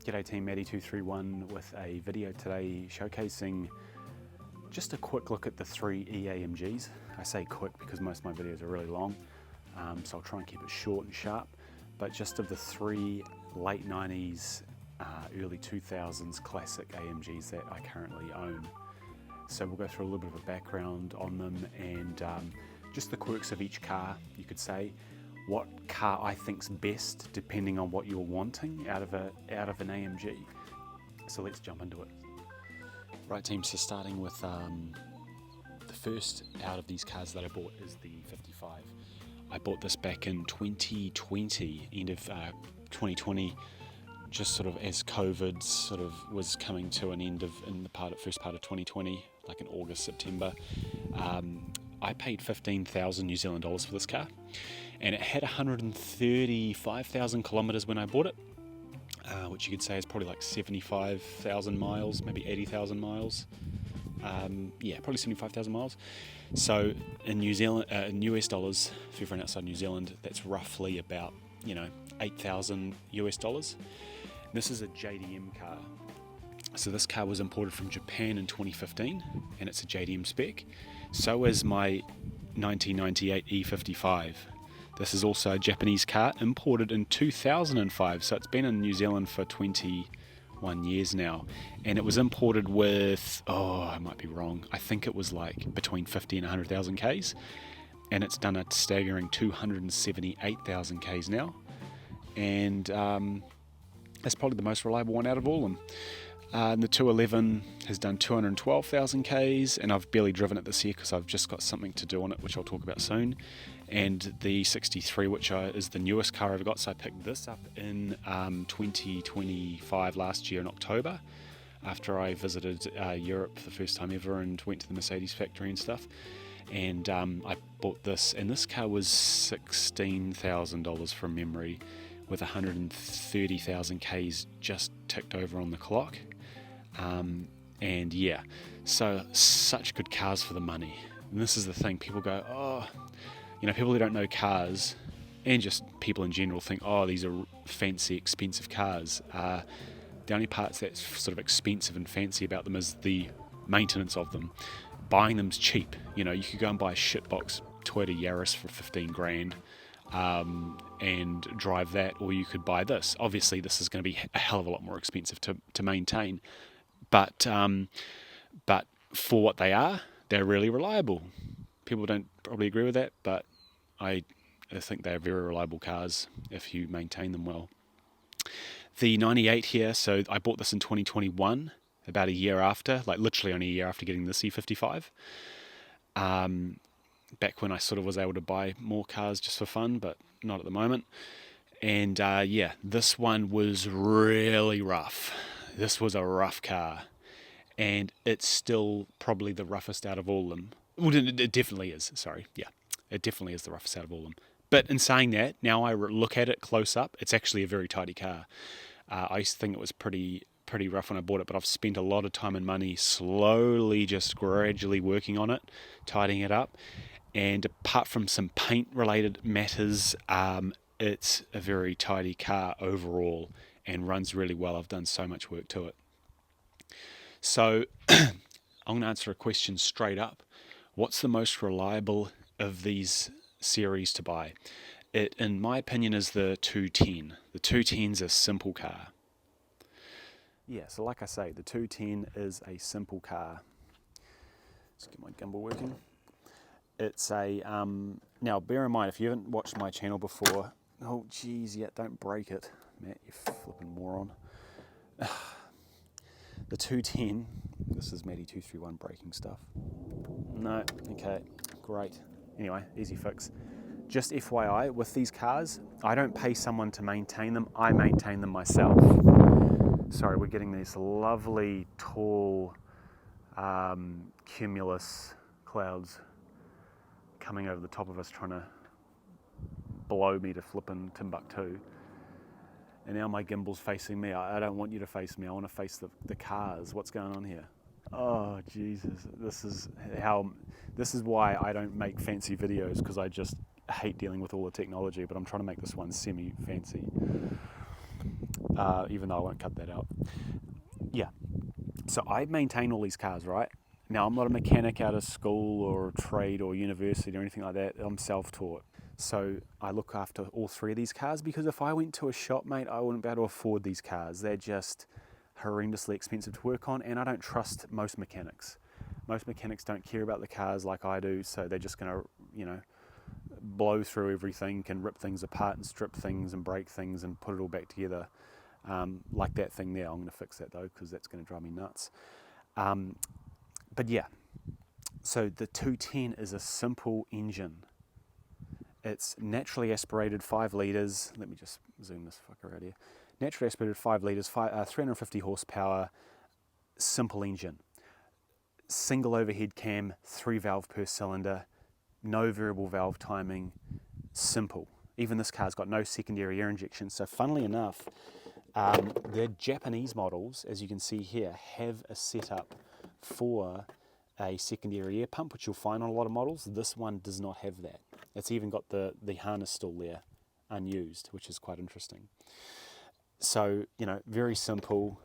G'day team, W211 with a video today showcasing just a quick look at the three AMGs. I say quick because most of my videos are really long, so I'll try and keep it short and sharp, but just of the three late 90s, early 2000s classic AMGs that I currently own. So we'll go through a little bit of a background on them and just the quirks of each car, you could say. What car I think's best depending on what you're wanting out of an AMG. So let's jump into it. Right team, so starting with the first out of these cars that I bought is the 55. I bought this back in 2020, end of 2020, just sort of as COVID sort of was coming to an end in the first part of 2020, like in August, September. I paid 15,000 New Zealand dollars for this car, and it had 135,000 kilometres when I bought it, which you could say is probably like 75,000 miles, maybe 80,000 miles. Yeah, probably 75,000 miles. So in New Zealand, in US dollars, for everyone outside New Zealand, that's roughly about 8,000 US dollars. This is a JDM car. So this car was imported from Japan in 2015, and it's a JDM spec. So is my 1998 E55. This is also a Japanese car imported in 2005, so it's been in New Zealand for 21 years now, and it was imported with, I might be wrong, I think it was like between 50 and 100,000 Ks, and it's done a staggering 278,000 Ks now, and that's probably the most reliable one out of all of them. And the 211 has done 212,000 Ks, and I've barely driven it this year because I've just got something to do on it, which I'll talk about soon. And the E63, which is the newest car I've got, so I picked this up in 2025 last year in October, after I visited Europe for the first time ever and went to the Mercedes factory and stuff. And I bought this, and this car was $16,000 from memory, with 130,000 Ks just ticked over on the clock. And yeah, so such good cars for the money. And this is the thing, people go, people who don't know cars, and just people in general think, these are fancy, expensive cars. The only parts that's sort of expensive and fancy about them is the maintenance of them. Buying them's cheap. You could go and buy a shitbox Toyota Yaris for 15 grand. And drive that, or you could buy this. Obviously this is going to be a hell of a lot more expensive to maintain, but for what they are, they're really reliable. People don't probably agree with that, but I think they're very reliable cars if you maintain them well. The 98 here, so I bought this in 2021, about a year after, like literally only a year after getting the E55. Back when I sort of was able to buy more cars just for fun, but not at the moment. And yeah, this one was really rough. This was a rough car, and it's still probably the roughest out of all of them. Well, it definitely is, sorry. Yeah, it definitely is the roughest out of all of them. But in saying that, now I look at it close up, it's actually a very tidy car. I used to think it was pretty rough when I bought it, but I've spent a lot of time and money slowly, just gradually working on it, tidying it up. And apart from some paint related matters, it's a very tidy car overall and runs really well. I've done so much work to it. So I'm going to answer a question straight up. What's the most reliable of these series to buy? It, in my opinion, is the 210. The 210's a simple car. Yeah, so like I say, the 210 is a simple car. Let's get my gimbal working. It's a, now bear in mind, if you haven't watched my channel before, oh geez, yeah, don't break it, Matt, you flipping moron. The 210, this is Matty231 breaking stuff. No, okay, great. Anyway, easy fix. Just FYI, with these cars, I don't pay someone to maintain them, I maintain them myself. Sorry, we're getting these lovely, tall, cumulus clouds coming over the top of us trying to blow me to flippin' Timbuktu. And now my gimbal's facing me. I don't want you to face me, I want to face the cars. What's going on here? Oh Jesus, this is why I don't make fancy videos, because I just hate dealing with all the technology, but I'm trying to make this one semi-fancy. even though I won't cut that out. Yeah, so I maintain all these cars, right? Now, I'm not a mechanic out of school or trade or university or anything like that. I'm self-taught. So I look after all three of these cars, because if I went to a shop, mate, I wouldn't be able to afford these cars. They're just horrendously expensive to work on, and I don't trust most mechanics. Most mechanics don't care about the cars like I do, so they're just going to, you know, blow through everything, can rip things apart and strip things and break things and put it all back together. Like that thing there. I'm going to fix that though, because that's going to drive me nuts. But yeah, so the 210 is a simple engine. It's naturally aspirated 5 litres. Let me just zoom this fucker out here. Naturally aspirated 5 litres, 350 horsepower, simple engine. Single overhead cam, 3 valve per cylinder, no variable valve timing, simple. Even this car's got no secondary air injection. So funnily enough, the Japanese models, as you can see here, have a setup for a secondary air pump, which you'll find on a lot of models. This one does not have that. It's even got the harness still there, unused, which is quite interesting. So, you know, very simple,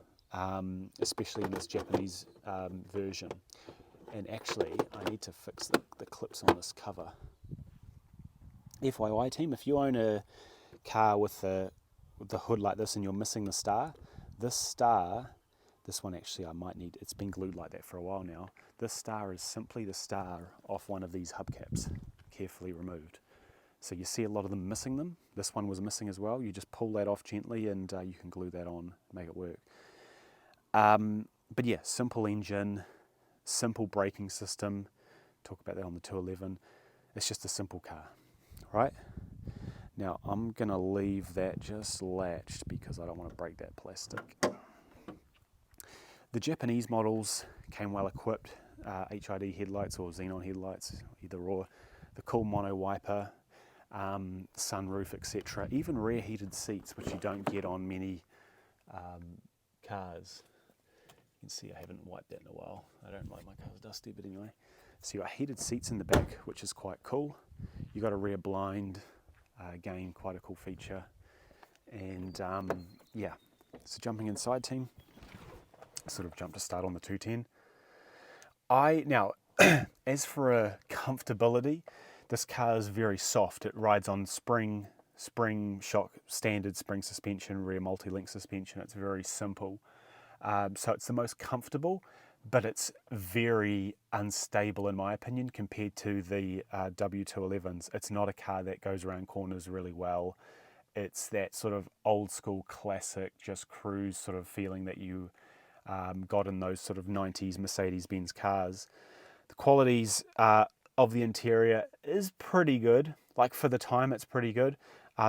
especially in this Japanese version. And actually, I need to fix the clips on this cover. FYI team, if you own a car with the hood like this and you're missing the star, this one actually I might need, it's been glued like that for a while now. This star is simply the star off one of these hubcaps, carefully removed. So you see a lot of them missing them. This one was missing as well. You just pull that off gently and you can glue that on, make it work. But yeah, simple engine, simple braking system. Talk about that on the 211. It's just a simple car, right? Now I'm gonna leave that just latched because I don't want to break that plastic. The Japanese models came well equipped, HID headlights or xenon headlights, either or, the cool mono wiper, sunroof, etc. Even rear heated seats, which you don't get on many cars. You can see I haven't wiped that in a while. I don't like my cars dusty, but anyway. So you've got heated seats in the back, which is quite cool. You've got a rear blind, again, quite a cool feature. And yeah, so jumping inside team, sort of jump to start on the 210. Now, as for a comfortability, this car is very soft. It rides on spring shock, standard spring suspension, rear multi-link suspension. It's very simple. So it's the most comfortable, but it's very unstable in my opinion compared to the W211s. It's not a car that goes around corners really well. It's that sort of old school classic, just cruise sort of feeling that you got in those sort of 90s Mercedes-Benz cars. The qualities of the interior is pretty good. Like for the time, it's pretty good.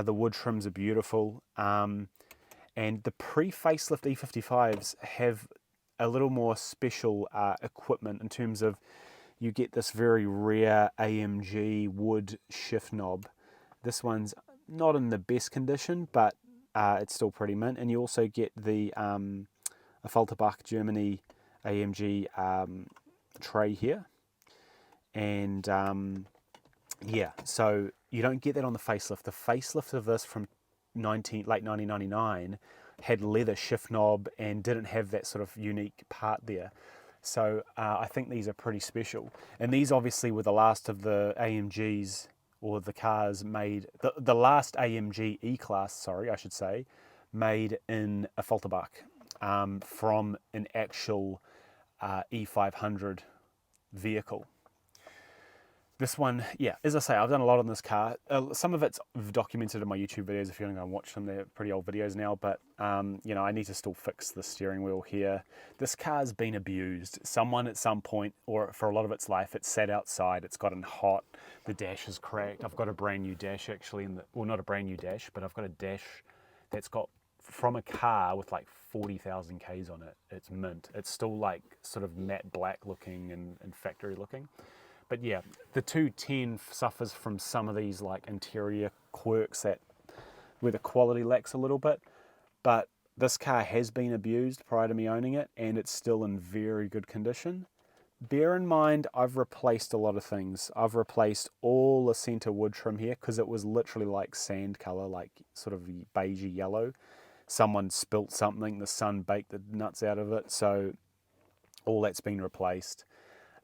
The wood trims are beautiful. And the pre-facelift E55s have a little more special equipment in terms of you get this very rare AMG wood shift knob. This one's not in the best condition, but it's still pretty mint. And you also get the Affalterbach Germany AMG tray here. And yeah, so you don't get that on the facelift. The facelift of this from late 1999 had leather shift knob and didn't have that sort of unique part there. So I think these are pretty special. And these obviously were the last of the AMGs, or the cars made, the last AMG E-Class, sorry, I should say, made in Affalterbach from an actual E500 vehicle. This one, yeah, as I say, I've done a lot on this car. Some of it's documented in my YouTube videos. If you want to go and watch them, they're pretty old videos now. But, you know, I need to still fix the steering wheel here. This car's been abused. Someone at some point, or for a lot of its life, it's sat outside. It's gotten hot. The dash is cracked. I've got a brand new dash, actually. Well, not a brand new dash, but I've got a dash that's got from a car with like 40,000 Ks on it. It's mint. It's still like sort of matte black looking and factory looking. But yeah, the 210 suffers from some of these like interior quirks where the quality lacks a little bit. But this car has been abused prior to me owning it, and it's still in very good condition. Bear in mind, I've replaced a lot of things. I've replaced all the center wood trim here because it was literally like sand color, like sort of beigey yellow. someone spilt something, the sun baked the nuts out of it, so all that's been replaced.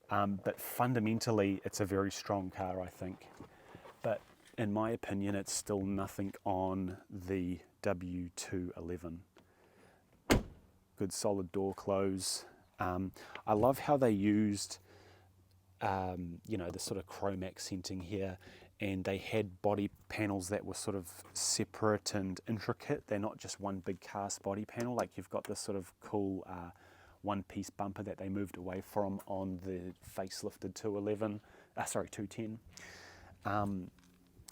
But fundamentally, it's a very strong car, I think. But in my opinion, it's still nothing on the W211. Good solid door close. I love how they used, you know, the sort of chrome accenting here, and they had body panels that were sort of separate and intricate. They're not just one big cast body panel. Like, you've got this sort of cool one-piece bumper that they moved away from on the facelifted 210.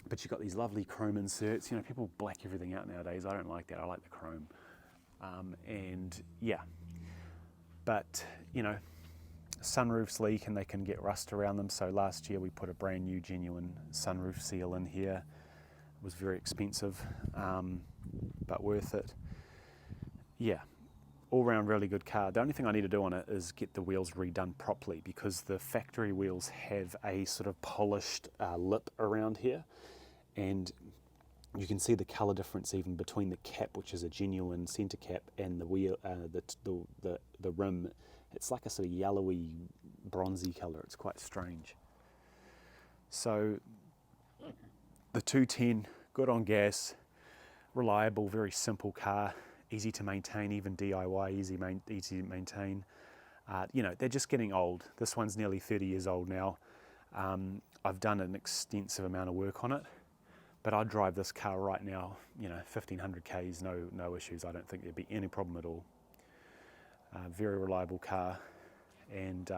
But you've got these lovely chrome inserts. You know, people black everything out nowadays. I don't like that. I like the chrome. And yeah, but you know, sunroofs leak and they can get rust around them. So last year we put a brand new genuine sunroof seal in here. It was very expensive, but worth it. Yeah, all round really good car. The only thing I need to do on it is get the wheels redone properly, because the factory wheels have a sort of polished lip around here, and you can see the colour difference even between the cap, which is a genuine centre cap, and the wheel, the rim. It's like a sort of yellowy, bronzy colour. It's quite strange. So the 210, good on gas, reliable, very simple car, easy to maintain, even DIY, easy to maintain. You know, they're just getting old. This one's nearly 30 years old now. I've done an extensive amount of work on it, but I'd drive this car right now, you know, 1500 Ks, no issues. I don't think there'd be any problem at all. Very reliable car, and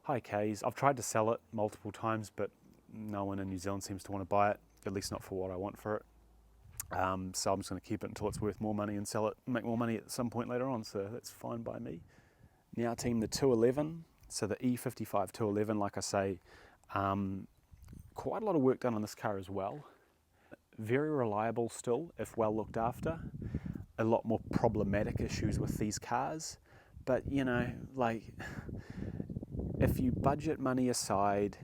high Ks. I've tried to sell it multiple times, but no one in New Zealand seems to want to buy it, at least not for what I want for it. So I'm just going to keep it until it's worth more money and sell it, make more money at some point later on, so that's fine by me. Now team, the 211, so the E55 211, like I say, quite a lot of work done on this car as well. Very reliable still, if well looked after. A lot more problematic issues with these cars, but you know, like, if you budget money aside,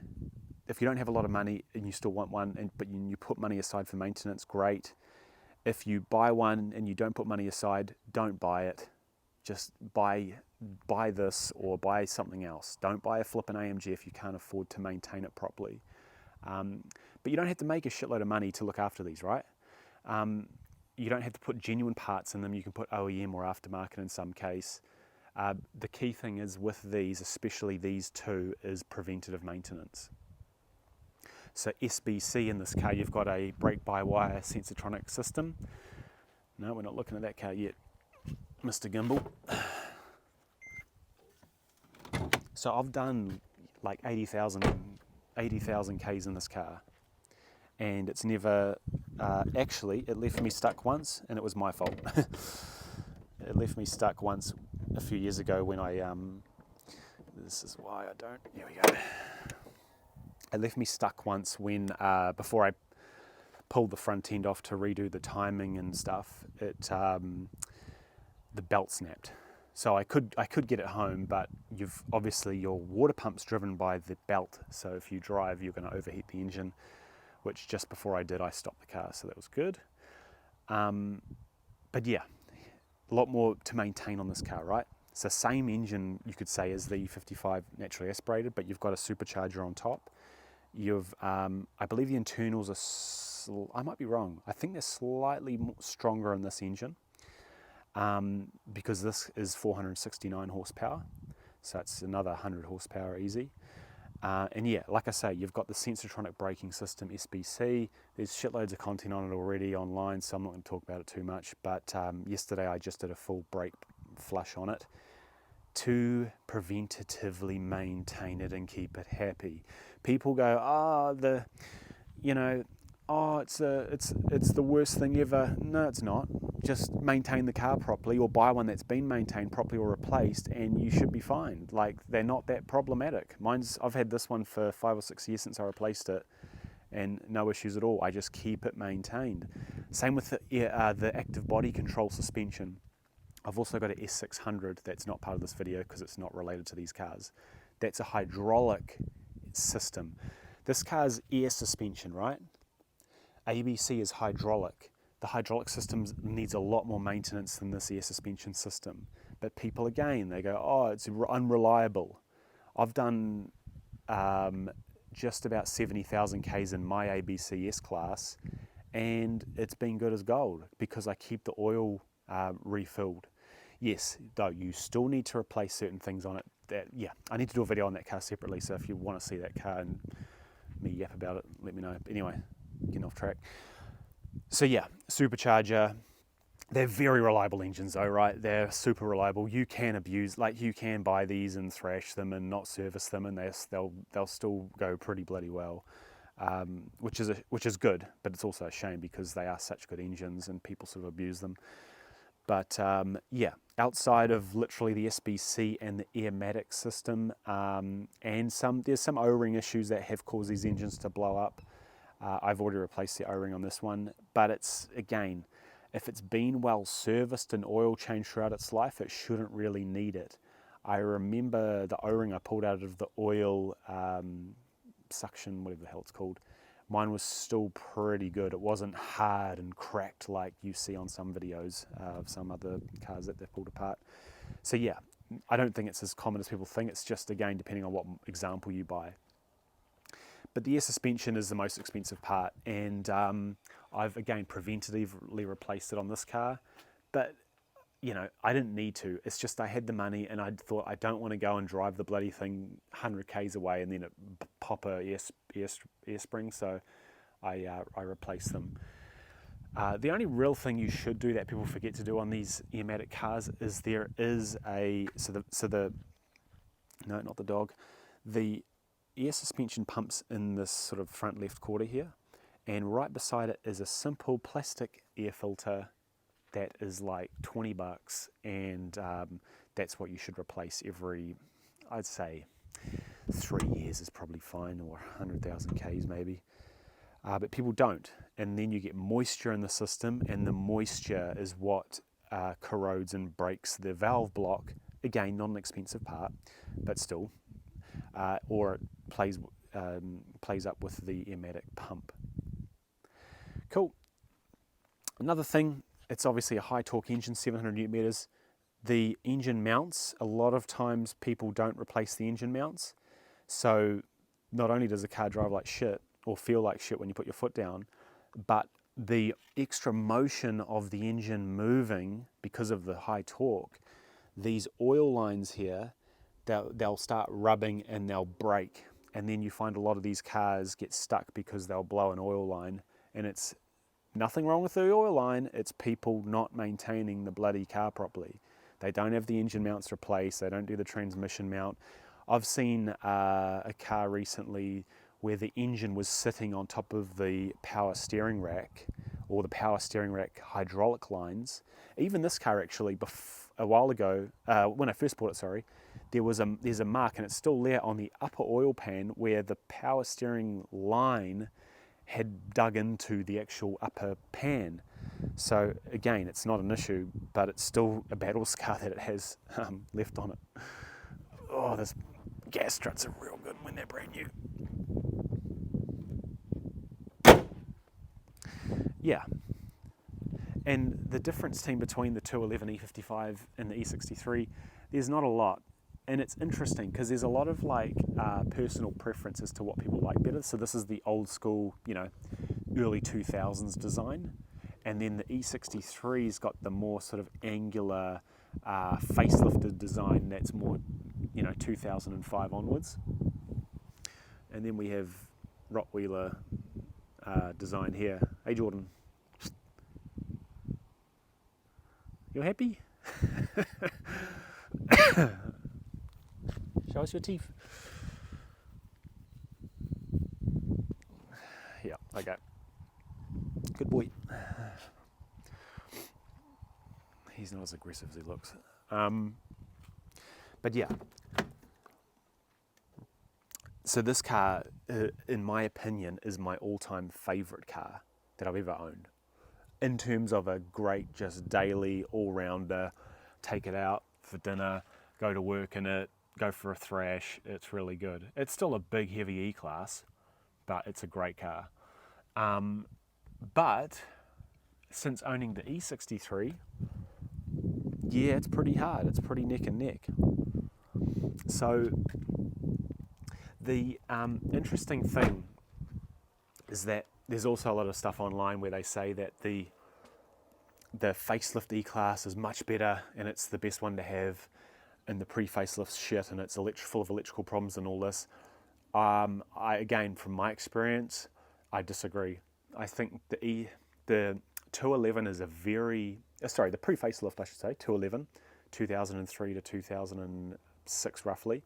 if you don't have a lot of money and you still want one, but you put money aside for maintenance, great. If you buy one and you don't put money aside, don't buy it. Just buy this or buy something else. Don't buy a flippin' AMG if you can't afford to maintain it properly. But you don't have to make a shitload of money to look after these, right? You don't have to put genuine parts in them. You can put OEM or aftermarket in some case. The key thing is with these, especially these two, is preventative maintenance. So SBC in this car, you've got a brake-by-wire sensortronic system. No, we're not looking at that car yet, Mr. Gimbal. So I've done like 80,000 Ks in this car, and it's never, actually, it left me stuck once, and it was my fault. It left me stuck once a few years ago when I, this is why I don't, here we go. It left me stuck once when, before I pulled the front end off to redo the timing and stuff, the belt snapped. So I could get it home, but obviously your water pump's driven by the belt. So if you drive, you're going to overheat the engine, which just before I did, I stopped the car. So that was good. But yeah, a lot more to maintain on this car, right? It's the same engine, you could say, as the E55 naturally aspirated, but you've got a supercharger on top. I believe the internals are, I might be wrong, I think they're slightly stronger in this engine, because this is 469 horsepower, so it's another 100 horsepower easy. And yeah, like I say, you've got the sensortronic braking system, SBC. There's shitloads of content on it already online, so I'm not going to talk about it too much, but yesterday I just did a full brake flush on it to preventatively maintain it and keep it happy. People go, it's the worst thing ever. No, it's not. Just maintain the car properly, or buy one that's been maintained properly or replaced, and you should be fine. Like, they're not that problematic. I've had this one for 5 or 6 years since I replaced it, and no issues at all. I just keep it maintained. Same with the active body control suspension. I've also got an S600 that's not part of this video because it's not related to these cars. That's a hydraulic system. This car's air suspension, right? ABC is hydraulic. the hydraulic system needs a lot more maintenance than this air suspension system. But people, again, they go, oh, it's unreliable. I've done just about 70,000 Ks in my ABC S-Class, and it's been good as gold because I keep the oil refilled. Yes, though, you still need to replace certain things on it. Yeah, I need to do a video on that car separately, so if you want to see that car and me yap about it, let me know. But anyway, getting off track. So yeah, supercharger. They're very reliable engines though, right? They're super reliable. You can abuse, like you can buy these and thrash them and not service them, and they'll still go pretty bloody well, which is good. But it's also a shame because they are such good engines and people sort of abuse them. But yeah, outside of literally the SBC and the Airmatic system, and there's some O-ring issues that have caused these engines to blow up. I've already replaced the O-ring on this one, but it's, again, if it's been well serviced and oil changed throughout its life, it shouldn't really need it. I remember the O-ring I pulled out of the oil suction, whatever the hell it's called. Mine was still pretty good. It wasn't hard and cracked like you see on some videos of some other cars that they've pulled apart. So yeah, I don't think it's as common as people think. It's just, again, depending on what example you buy. But the air suspension is the most expensive part, and I've, again, preventatively replaced it on this car. But, you know, I didn't need to. It's just I had the money, and I thought I don't want to go and drive the bloody thing 100 Ks away and then it pop a air spring, so I replaced them. The only real thing you should do that people forget to do on these Airmatic cars is there is no, not the dog, the air suspension pumps in this sort of front left quarter here, and right beside it is a simple plastic air filter that is like 20 bucks, and that's what you should replace every, I'd say 3 years is probably fine, or 100,000 Ks maybe. But people don't, and then you get moisture in the system, and the moisture is what corrodes and breaks the valve block. Again, not an expensive part, but still. Or it plays up with the Airmatic pump. Cool. Another thing, it's obviously a high torque engine, 700 Newton meters. The engine mounts, a lot of times people don't replace the engine mounts. So not only does the car drive like shit or feel like shit when you put your foot down, but the extra motion of the engine moving because of the high torque, these oil lines here, they'll start rubbing and they'll break, and then you find a lot of these cars get stuck because they'll blow an oil line, and it's nothing wrong with the oil line, it's people not maintaining the bloody car properly. They don't have the engine mounts replaced, they don't do the transmission mount. I've seen a car recently where the engine was sitting on top of the power steering rack, or the power steering rack hydraulic lines. Even this car actually, a while ago, when I first bought it, sorry, there's a mark, and it's still there on the upper oil pan where the power steering line had dug into the actual upper pan. So again, it's not an issue, but it's still a battle scar that it has left on it. Oh, this gas struts are real good when they're brand new. Yeah. And the difference between the 211 E55 and the E63, there's not a lot. And it's interesting because there's a lot of personal preference as to what people like better. So this is the old school, early 2000s design. And then the E63's got the more sort of angular, facelifted design that's more, 2005 onwards. And then we have Rottweiler design here. Hey Jordan. You happy? Show us your teeth. Yeah, okay. Good boy. He's not as aggressive as he looks. But yeah. So this car, in my opinion, is my all-time favourite car that I've ever owned. In terms of a great, just daily, all-rounder, take it out for dinner, go to work in it, go for a thrash, it's really good. It's still a big, heavy E-Class, but it's a great car. But since owning the E63, yeah, it's pretty hard. It's pretty neck and neck. So the interesting thing is that there's also a lot of stuff online where they say that the facelift E-Class is much better and it's the best one to have, and the pre-facelift shit and it's full of electrical problems and all this. Again, from my experience, I disagree. I think the 211 is a very, the pre-facelift I should say, 211, 2003 to 2006 roughly.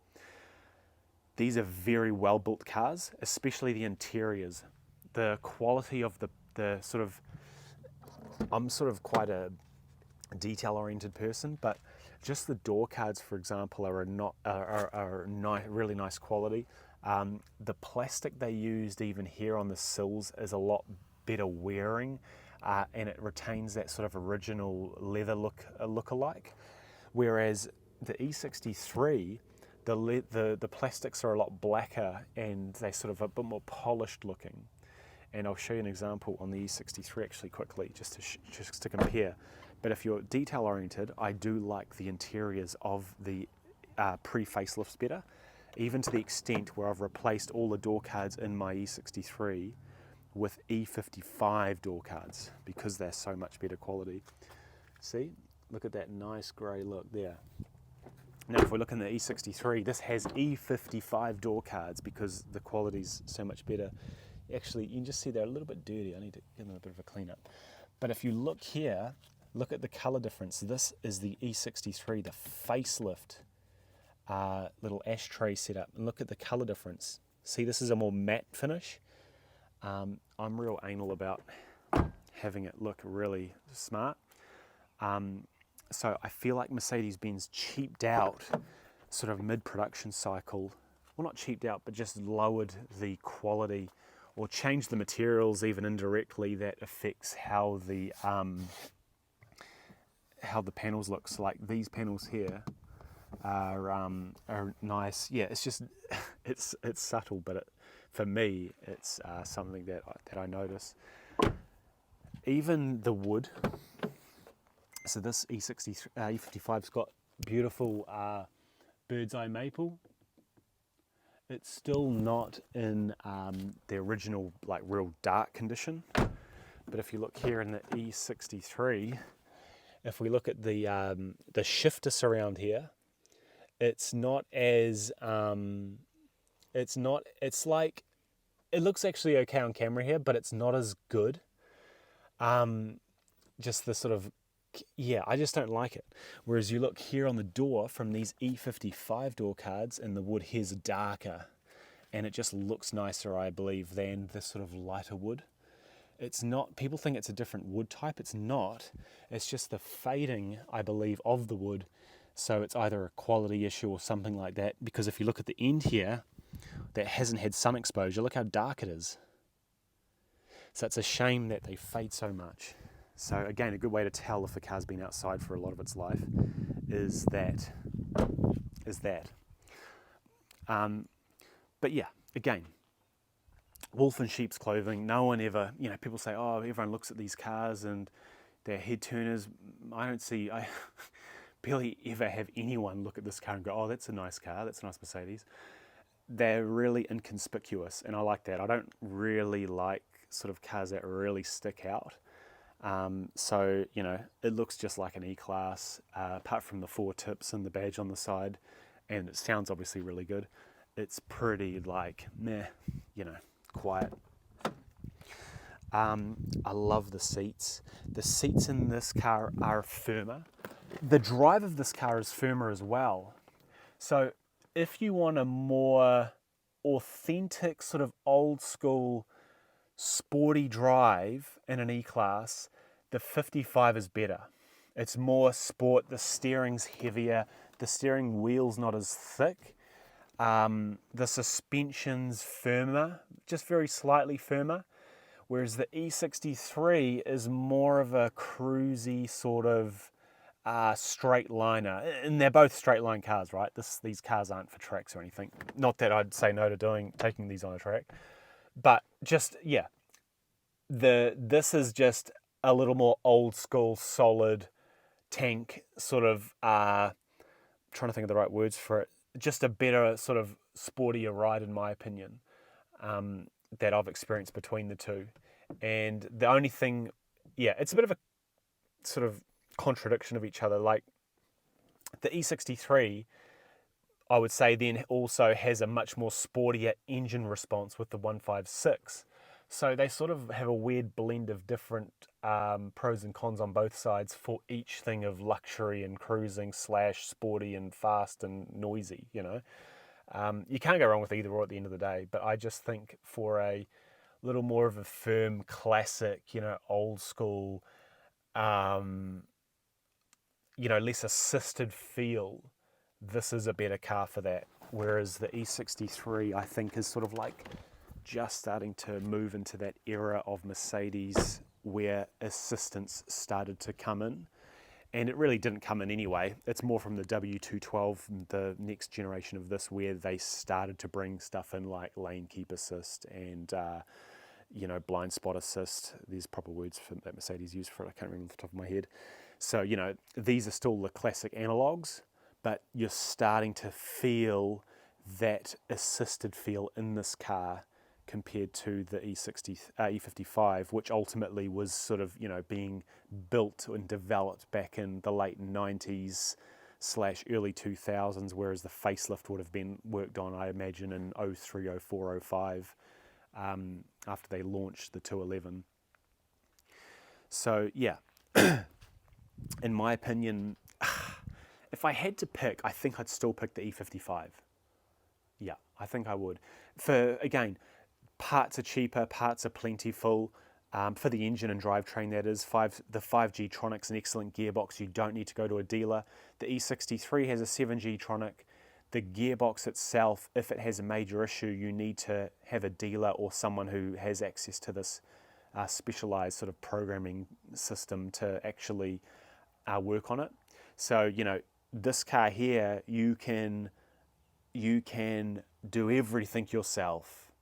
These are very well built cars, especially the interiors. The quality of the sort of, I'm sort of quite a detail oriented person, but just the door cards, for example, are really nice quality. The plastic they used even here on the sills is a lot better wearing, and it retains that sort of original leather look-alike. Whereas the E63, the plastics are a lot blacker and they sort of a bit more polished looking. And I'll show you an example on the E63 actually quickly, just to compare. But if you're detail oriented, I do like the interiors of the pre-facelifts better, even to the extent where I've replaced all the door cards in my E63 with E55 door cards because they're so much better quality. See, look at that nice grey look there. Now if we look in the E63, this has E55 door cards because the quality's so much better. Actually, you can just see they're a little bit dirty. I need to give them a bit of a clean up. But if you look here, look at the color difference. This is the E63, the facelift little ashtray setup. And look at the color difference. See, this is a more matte finish. I'm real anal about having it look really smart. So I feel like Mercedes-Benz cheaped out sort of mid-production cycle. Well, not cheaped out, but just lowered the quality or changed the materials even indirectly that affects how the panels look. So like these panels here are nice. Yeah, it's just it's subtle, but for me it's something that I notice. Even the wood. So this E55's got beautiful bird's eye maple. It's still not in the original, like, real dark condition. But if you look here in the E63, if we look at the shifter surround here, it's not as it's like, it looks actually okay on camera here, but it's not as good. Just the sort of, yeah, I just don't like it. Whereas you look here on the door from these E55 door cards, and the wood here's darker, and it just looks nicer, I believe, than this sort of lighter wood. It's not, people think it's a different wood type. It's not. It's just the fading, I believe, of the wood. So it's either a quality issue or something like that. Because if you look at the end here, that hasn't had sun exposure, look how dark it is. So it's a shame that they fade so much. So again, a good way to tell if a car's been outside for a lot of its life is that. But yeah, again, wolf in sheep's clothing. No one ever, people say, oh, everyone looks at these cars and they're head turners. I barely ever have anyone look at this car and go, oh, that's a nice car, that's a nice Mercedes. They're really inconspicuous, and I like that. I don't really like sort of cars that really stick out. So, it looks just like an E-Class, apart from the 4 tips and the badge on the side, and it sounds obviously really good. It's pretty, like, meh, quiet. I love the seats. The seats in this car are firmer. The drive of this car is firmer as well. So if you want a more authentic, sort of old school, sporty drive in an E-Class, the 55 is better. It's more sport, the steering's heavier, the steering wheel's not as thick, the suspension's firmer, just very slightly firmer, whereas the E63 is more of a cruisy sort of straight liner. And they're both straight line cars, right? These cars aren't for tracks or anything. Not that I'd say no to taking these on a track, but just, yeah, this is just a little more old school, solid tank sort of, trying to think of the right words for it, just a better sort of sportier ride in my opinion, that I've experienced between the two. And the only thing, yeah, it's a bit of a sort of contradiction of each other. Like the E63, I would say then also has a much more sportier engine response with the 156. So they sort of have a weird blend of different pros and cons on both sides for each thing of luxury and cruising / sporty and fast and noisy, you know. You can't go wrong with either or at the end of the day, but I just think for a little more of a firm, classic, you know, old school, you know, less assisted feel, this is a better car for that. Whereas the E63, I think, is sort of like just starting to move into that era of Mercedes where assistance started to come in. And it really didn't come in anyway. It's more from the W212, the next generation of this, where they started to bring stuff in like lane keep assist and, you know, blind spot assist. There's proper words for, that Mercedes used for it. I can't remember off the top of my head. So, you know, these are still the classic analogs, but you're starting to feel that assisted feel in this car compared to the E55, which ultimately was sort of, you know, being built and developed back in the late 90s / early 2000s, whereas the facelift would have been worked on, I imagine, in 03, 04, 05, after they launched the 211. So, yeah, in my opinion, if I had to pick, I think I'd still pick the E55. Yeah, I think I would. For, again, parts are cheaper, parts are plentiful. For the engine and drivetrain, that is. The 5G Tronic's an excellent gearbox. You don't need to go to a dealer. The E63 has a 7G Tronic. The gearbox itself, if it has a major issue, you need to have a dealer or someone who has access to this specialized sort of programming system to actually work on it. So, you know, this car here, you can do everything yourself.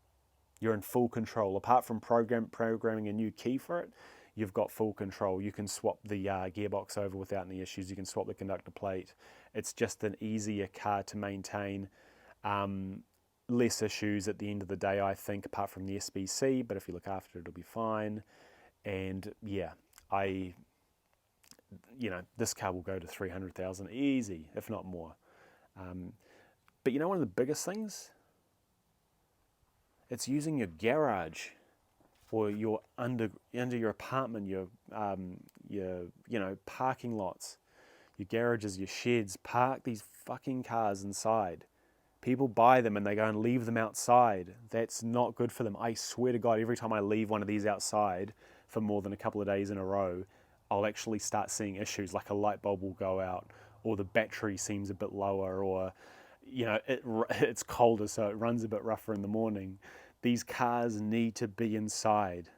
You're in full control. Apart from programming a new key for it, you've got full control. You can swap the gearbox over without any issues. You can swap the conductor plate. It's just an easier car to maintain. Less issues at the end of the day, I think, apart from the SBC, but if you look after it, it'll be fine. And yeah, you know, this car will go to 300,000 easy, if not more. But you know, one of the biggest things, it's using your garage or your under your apartment, your you know, parking lots, your garages, your sheds. Park these fucking cars inside. People buy them and they go and leave them outside. That's not good for them. I swear to God, every time I leave one of these outside for more than a couple of days in a row, I'll actually start seeing issues, like a light bulb will go out, or the battery seems a bit lower, or, you know, it's colder, so it runs a bit rougher in the morning. These cars need to be inside.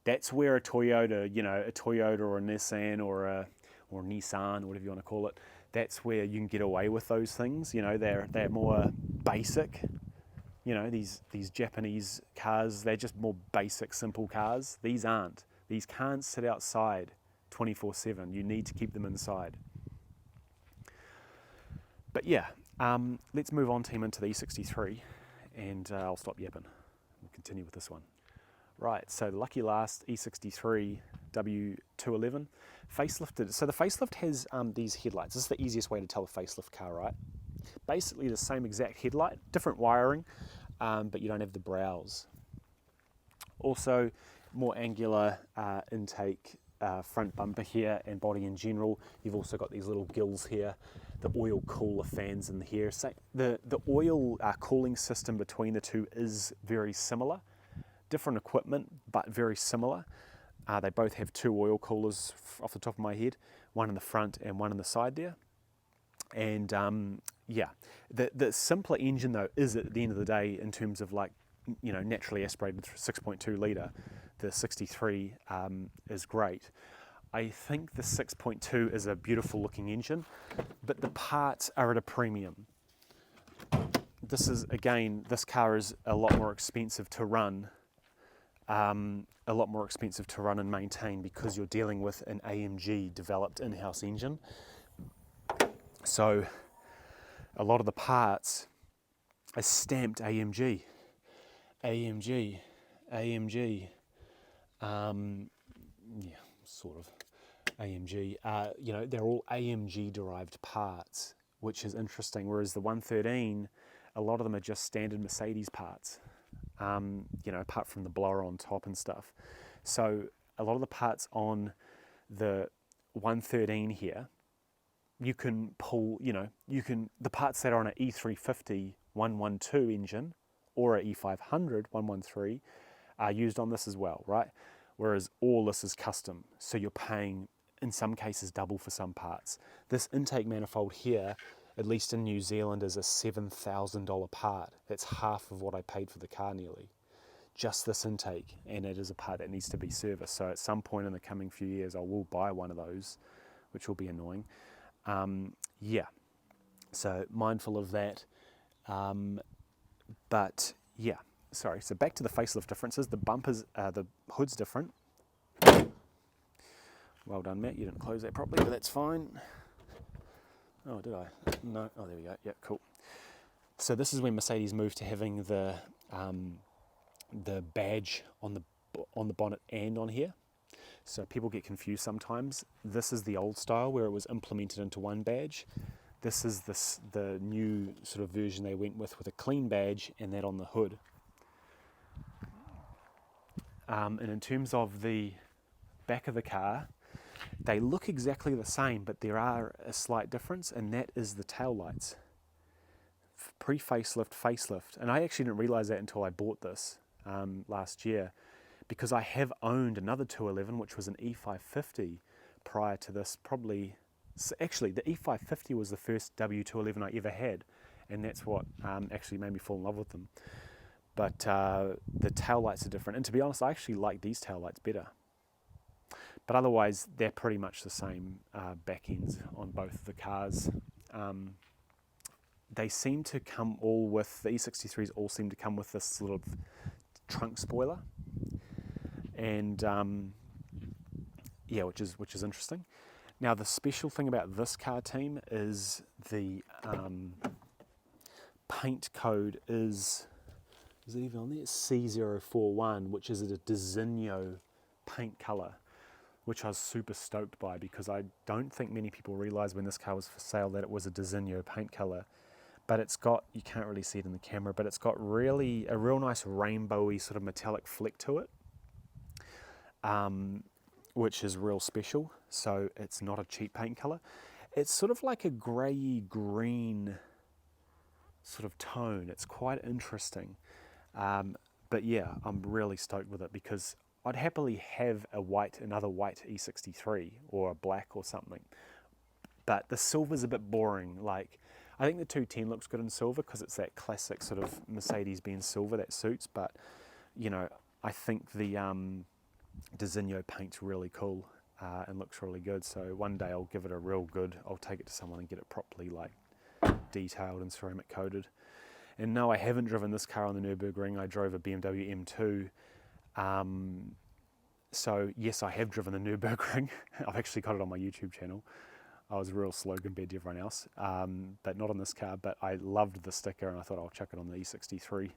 That's where a Toyota, you know, a Toyota or a Nissan or Nissan, whatever you want to call it, that's where you can get away with those things. You know, they're more basic. You know, these Japanese cars, they're just more basic, simple cars. These aren't. These can't sit outside 24/7. You need to keep them inside. But yeah, let's move on, team, into the E63, and I'll stop yapping. We'll continue with this one. Right, so the lucky last E63 W211 facelifted. So the facelift has these headlights. This is the easiest way to tell a facelift car, right? Basically the same exact headlight, different wiring, but you don't have the brows. Also, more angular intake front bumper here and body in general. You've also got these little gills here, the oil cooler fans in here. So the oil cooling system between the two is very similar. Different equipment, but very similar. They both have two oil coolers off the top of my head, one in the front and one in the side there. And yeah, the simpler engine though is, at the end of the day, in terms of, like, you know, naturally aspirated 6.2 litre, the 63 is great. I think the 6.2 is a beautiful looking engine, but the parts are at a premium. This car is a lot more expensive to run a lot more expensive to run and maintain because you're dealing with an AMG developed in-house engine. So a lot of the parts are stamped AMG, AMG, AMG, yeah, sort of AMG. You know, they're all AMG derived parts, which is interesting, whereas the 113, a lot of them are just standard Mercedes parts, you know, apart from the blower on top and stuff. So a lot of the parts on the 113 here, you can pull, you know, the parts that are on an E350 112 engine or an E500 113 are used on this as well, right? Whereas all this is custom, so you're paying, in some cases, double for some parts. This intake manifold here, at least in New Zealand, is a $7,000 part. It's half of what I paid for the car nearly. Just this intake, and it is a part that needs to be serviced. So at some point in the coming few years, I will buy one of those, which will be annoying. Yeah, so mindful of that. But yeah, sorry, so back to the facelift differences. The bumpers, the hood's different. Well done, Matt, you didn't close that properly, but that's fine. Oh, did I? No, oh, there we go, yeah, cool. So this is when Mercedes moved to having the badge on the bonnet and on here. So people get confused sometimes. This is the old style where it was implemented into one badge. This is the new sort of version they went with a clean badge and that on the hood. And in terms of the back of the car, they look exactly the same, but there are a slight difference, and that is the tail lights. Pre-facelift, facelift. And I actually didn't realize that until I bought this last year, because I have owned another 211, which was an E550 prior to this, probably. So actually, the E550 was the first W211 I ever had, and that's what actually made me fall in love with them. But the tail lights are different, and to be honest, I actually like these tail lights better. But otherwise, they're pretty much the same back ends on both of the cars. They seem to come all with, the E63s all seem to come with this sort of trunk spoiler, and yeah, which is interesting. Now the special thing about this car team is the paint code is it even on there? It's C041, which is a Designo paint colour, which I was super stoked by, because I don't think many people realised when this car was for sale that it was a Designo paint colour. But it's got, you can't really see it in the camera, but it's got a real nice rainbowy sort of metallic fleck to it, which is real special. So it's not a cheap paint colour. It's sort of like a grey green sort of tone. It's quite interesting. But yeah, I'm really stoked with it, because I'd happily have another white E63 or a black or something. But the silver's a bit boring. Like, I think the 210 looks good in silver because it's that classic sort of Mercedes-Benz silver that suits. But, you know, I think the Designo paint's really cool and looks really good. So one day I'll give it a real good, I'll take it to someone and get it properly like detailed and ceramic coated. And no, I haven't driven this car on the Nürburgring. I drove a BMW M2. So yes, I have driven the Nürburgring. I've actually got it on my YouTube channel. I was real slow compared to everyone else, but not on this car. But I loved the sticker, and I thought I'll chuck it on the E63,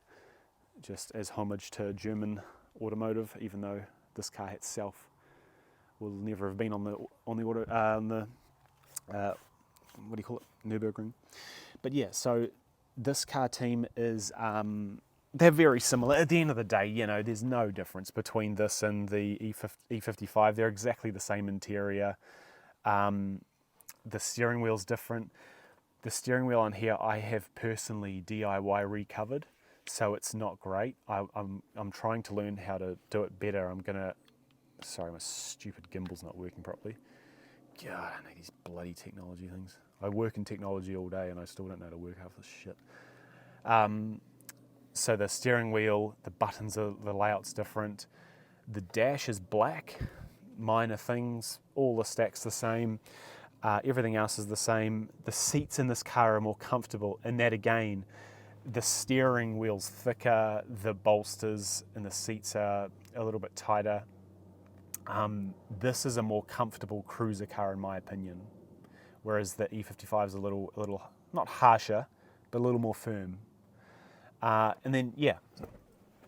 just as homage to German automotive, even though this car itself will never have been on the what do you call it, Nürburgring. But yeah, so this car team is they're very similar. At the end of the day, you know, there's no difference between this and the E55. They're exactly the same interior. The steering wheel's different. The steering wheel on here I have personally DIY recovered, so it's not great. I'm trying to learn how to do it better. Sorry, my stupid gimbal's not working properly. God, I hate these bloody technology things. I work in technology all day and I still don't know how to work half this shit. So the steering wheel, the buttons, the layout's different. The dash is black, minor things, all the stacks the same. Everything else is the same. The seats in this car are more comfortable, and that again, the steering wheel's thicker, the bolsters and the seats are a little bit tighter. This is a more comfortable cruiser car in my opinion, whereas the E55 is a little not harsher, but a little more firm. And then yeah,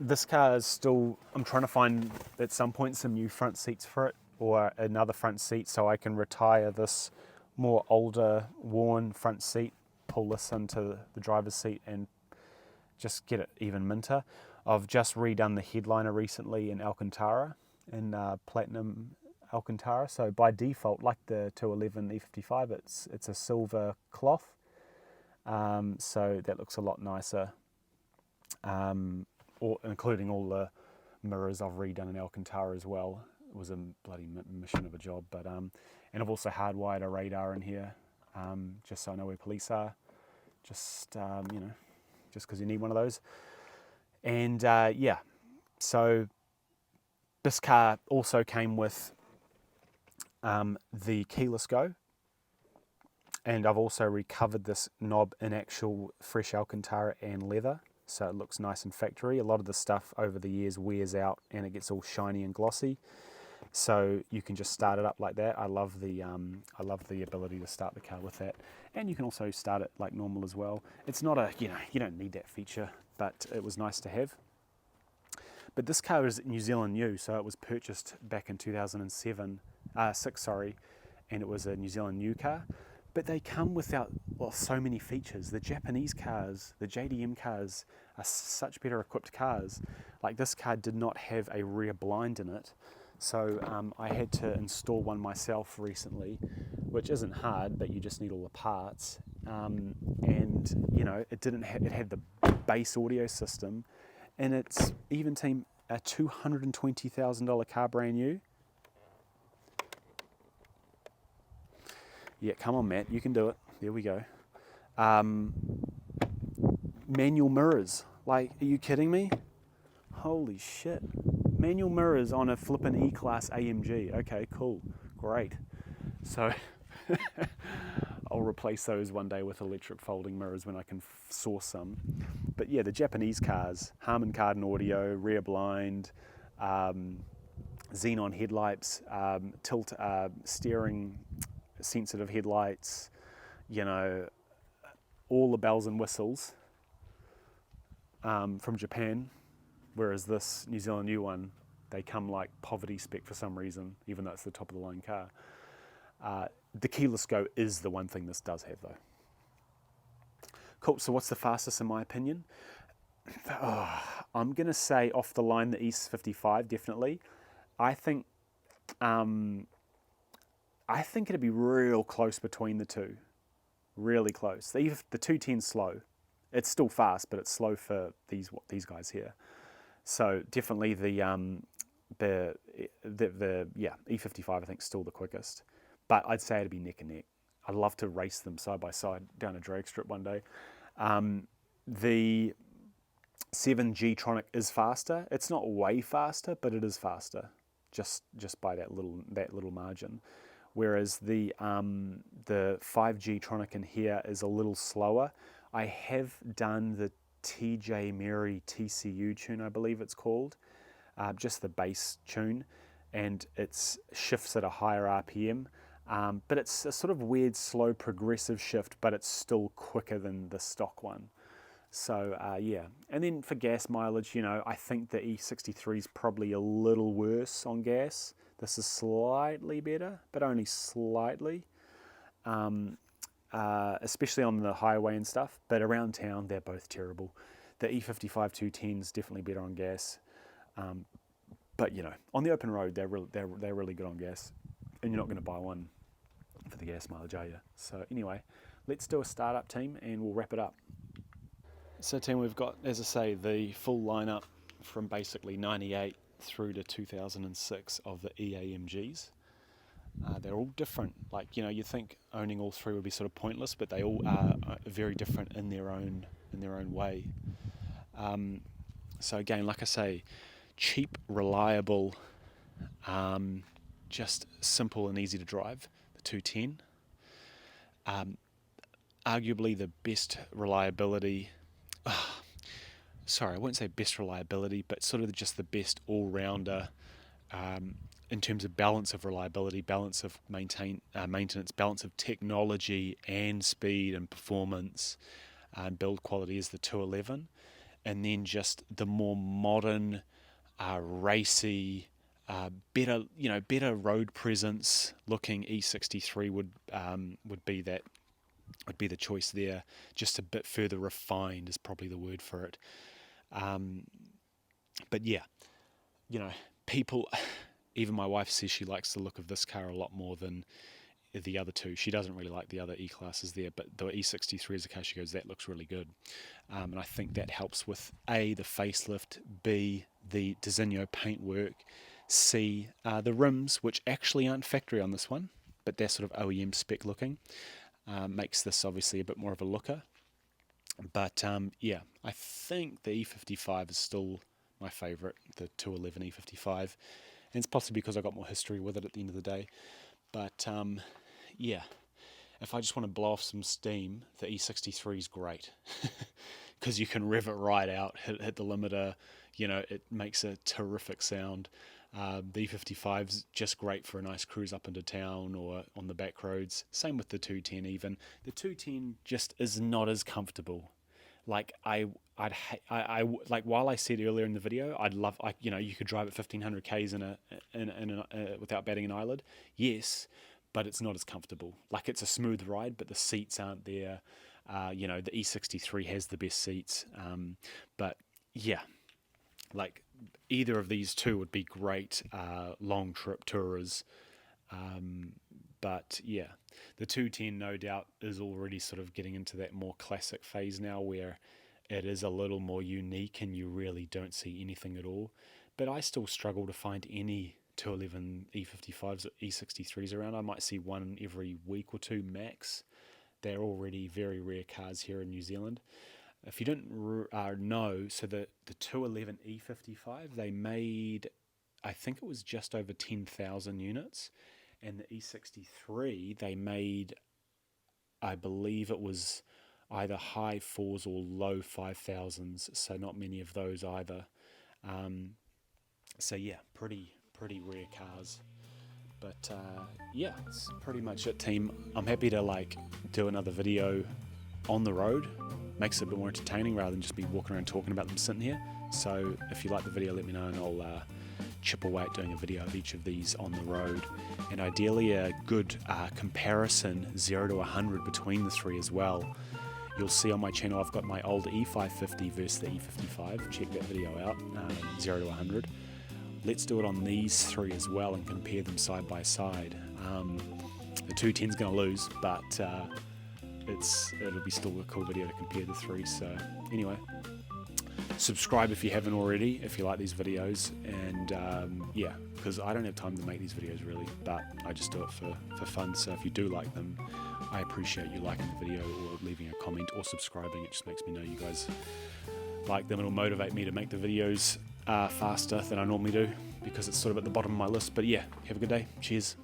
this car is still, I'm trying to find at some point some new front seats for it, or another front seat so I can retire this more older, worn front seat, pull this into the driver's seat and just get it even minter. I've just redone the headliner recently in Alcantara, in platinum Alcantara. So by default, like the 211 E55, it's a silver cloth. So that looks a lot nicer, including all the mirrors I've redone in Alcantara as well. It was a bloody mission of a job, but and I've also hardwired a radar in here, just so I know where police are. Just you know, just because you need one of those. And yeah, so this car also came with the keyless go, and I've also recovered this knob in actual fresh Alcantara and leather, so it looks nice and factory. A lot of the stuff over the years wears out and it gets all shiny and glossy, so you can just start it up like that. I love the ability to start the car with that, and you can also start it like normal as well. It's not a, you know, you don't need that feature, but it was nice to have. But this car is New Zealand new, so it was purchased back in 2006, sorry, and it was a New Zealand new car. But they come without, well, so many features. The Japanese cars, the JDM cars, are such better equipped cars. Like this car did not have a rear blind in it, so I had to install one myself recently, which isn't hard, but you just need all the parts. And you know, it had the bass audio system, and it's even team a $220,000 car brand new. Yeah, come on, Matt, you can do it. There we go. Manual mirrors. Like, are you kidding me? Holy shit. Manual mirrors on a flippin' E-Class AMG. Okay, cool. Great. So I'll replace those one day with electric folding mirrors when I can source some. But yeah, the Japanese cars, Harman Kardon audio, rear blind, xenon headlights, tilt steering sensitive headlights, you know, all the bells and whistles from Japan, whereas this New Zealand new one, they come like poverty spec for some reason, even though it's the top of the line car. The keyless go is the one thing this does have though. Cool, so what's the fastest in my opinion? I'm going to say off the line the E55, definitely. I think it'd be real close between the two. Really close. The 210's slow. It's still fast, but it's slow for these guys here. So definitely the E55 I think is still the quickest. But I'd say it'd be neck and neck. I'd love to race them side by side down a drag strip one day. The 7G-tronic is faster. It's not way faster, but it is faster, just by that little margin. Whereas the 5G-tronic in here is a little slower. I have done the TJ Mary TCU tune, I believe it's called, just the bass tune, and it shifts at a higher RPM. But it's a sort of weird, slow, progressive shift, but it's still quicker than the stock one. So yeah, and then for gas mileage, you know, I think the E63 is probably a little worse on gas. This is slightly better, but only slightly, especially on the highway and stuff. But around town, they're both terrible. The E55 210 is definitely better on gas, but you know, on the open road, they're really good on gas, and you're not going to buy one for the gas mileage, are you? So anyway, let's do a startup, team, and we'll wrap it up. So team, we've got, as I say, the full lineup from basically 98 through to 2006 of the EAMGs. They're all different. Like, you know, you'd think owning all three would be sort of pointless, but they all are very different in their own way. So again, like I say, cheap, reliable, just simple and easy to drive. The 210, arguably the best reliability. sorry, I won't say best reliability, but sort of just the best all-rounder in terms of balance of reliability, balance of maintenance, balance of technology and speed and performance and build quality is the 211. And then just the more modern, racy, better road presence looking E63 would be the choice there. Just a bit further refined is probably the word for it. But yeah, people, even my wife says she likes the look of this car a lot more than the other two. She doesn't really like the other E-classes there, but the E63 is a car she goes, that looks really good. And I think that helps with A, the facelift, B, the Designo paintwork, C, the rims, which actually aren't factory on this one, but they're sort of OEM spec looking. Makes this obviously a bit more of a looker. But yeah, I think the E55 is still my favourite, the 211 E55. And it's possibly because I got more history with it at the end of the day. But yeah, if I just want to blow off some steam, the E63 is great. Because you can rev it right out, hit the limiter, it makes a terrific sound. The E55 is just great for a nice cruise up into town or on the back roads. Same with the 210 even. The 210 just is not as comfortable. Like while I said earlier in the video, I'd love, you could drive at 1500 k's without batting an eyelid. Yes, but it's not as comfortable. Like, it's a smooth ride, but the seats aren't there. The E63 has the best seats. But yeah, like either of these two would be great long trip tourers. But yeah, the 210 no doubt is already sort of getting into that more classic phase now where it is a little more unique and you really don't see anything at all. But I still struggle to find any 211 E55s or E63s around. I might see one every week or two max. They're already very rare cars here in New Zealand. If you didn't know, so the 211 E55, they made, I think it was just over 10,000 units. And the E63, they made, I believe it was either high 4s or low 5,000s, so not many of those either. So yeah, pretty rare cars. But yeah, that's pretty much it, team. I'm happy to do another video on the road. Makes it a bit more entertaining rather than just be walking around talking about them sitting here. So if you like the video, let me know and I'll chip away at doing a video of each of these on the road, and ideally a good comparison 0 to 100 between the three as well. You'll see on my channel I've got my old E550 versus the E55. Check that video out, 0 to 100. Let's do it on these three as well and compare them side by side. The 210's going to lose, but it'll be still a cool video to compare the three. So anyway, subscribe if you haven't already, if you like these videos, and yeah, because I don't have time to make these videos really, but I just do it for fun. So if you do like them, I appreciate you liking the video or leaving a comment or subscribing. It just makes me know you guys like them. It'll motivate me to make the videos faster than I normally do, because it's sort of at the bottom of my list. But yeah, have a good day. Cheers.